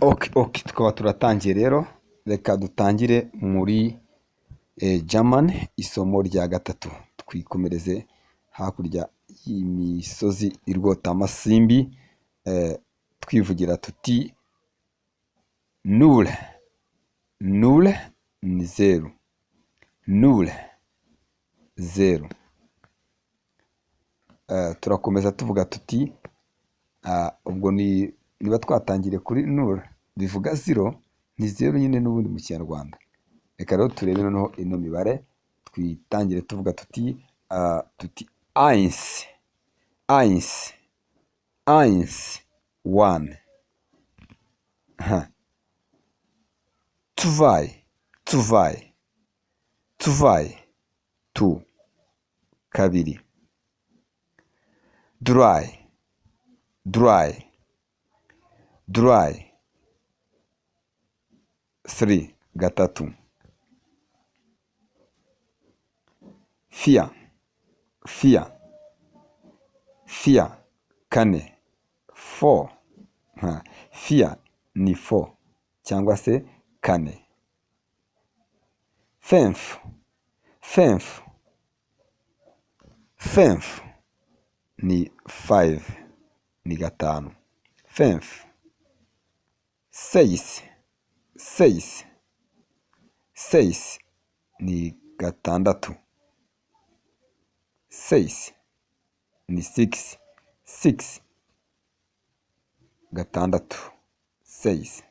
Ok, tukaba turatangiye rero, reka dutangire muri German isomo rya gatatu, twikomereze hakurya y'imisozi irwota amasimbi, twivugira tuti null ni zeru, null zeru. Turakomeza tuvuga tuti ubwo niba twatangire kuri null bivuga zero, ni zeru nyine n'ubundi mu kinyarwanda. Reka rero turebe noneho ino mibare, twitangire tuvuga tuti eins, one, two, kabiri, drei, three, gatatu, vier, kane, four, vier ni four cyangwa se kane, fünf ni five, ni gatanu, fünf, seis ni gatandatu, seis ni six, gatandatu, seis,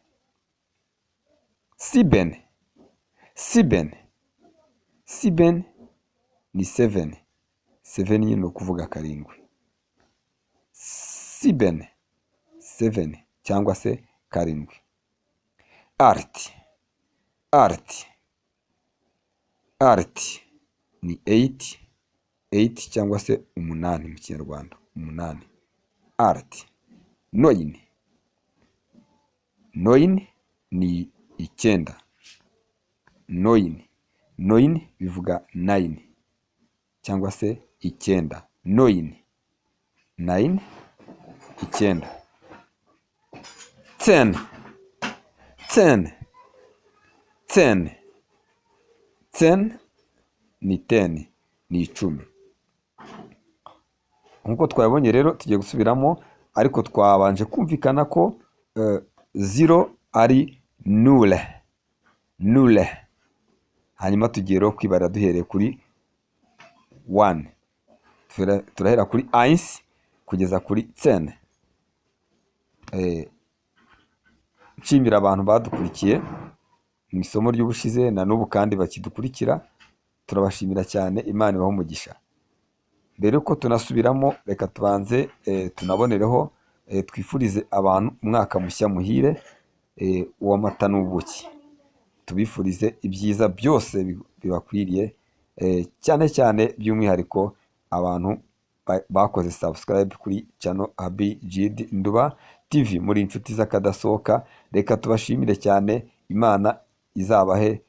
sieben ni seven, nyine ni ukuvuga karindwi, seven cyangwa se karindwi, acht ni eight cyangwa se umunani mu kinyarwanda, umunani, acht, neun ni icyenda, neun bivuga nine cyangwa se icyenda, nine, icyenda, ten ni ten, ni icumi. Nk'uko twabonye rero tugiye gusubiramo, ariko twabanje kumvikana ko zero ari null, hanyuma tugiye rero kwibara duhereye kuri one, turahera kuri eins kugeza kuri ten. Nshimira abantu badukurikiye mu isomo ry'ubushize na n'ubu kandi bakidukurikira, turabashimira cyane, Imana ibahe umugisha. Mbere yuko tunasubiramo, reka tubanze tunabonereho twifurize abantu umwaka mushya muhire w'amata n'ubuki, tubifurize ibyiza byose bibakwiriye, cyane by'umwihariko abantu bakoze subscribe kuri channel Abijid Nduba TV muri inshuti z'akadasohoka. Reka tubashimire cyane, Imana izabahe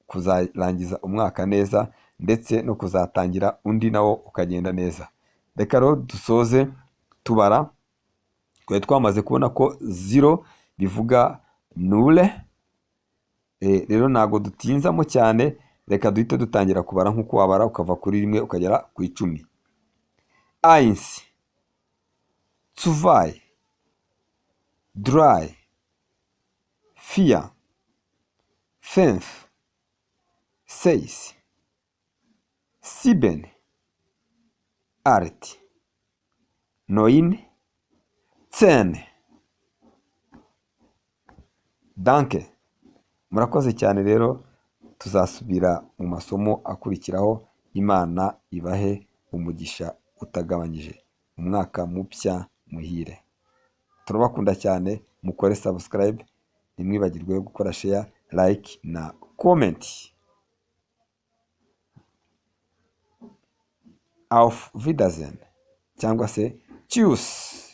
kuzarangiza umwaka neza ndetse no kuzatangira undi nawo ukagenda neza. Reka rero dusoze tubara, twari twamaze kubona ko zero bivuga null, rero ntago dutinzamo cyane, reka duhite dutangira kubara nk'uko wabara ukava kuri rimwe ukagera ku icumi. Eins, zwei, drei, vier, fünf, sechs, sieben, acht, neun, zehn. Danke, murakoze cyane rero, tuzasubira mu masomo akurikiraho. Imana ibahe umugisha utagabanyije, umwaka mupya muhire. Turabakunda cyane, mukore subscribe, ntimwibagirwe gukora share, like na comment. Auf Wiedersehen cyangwa se tschüss.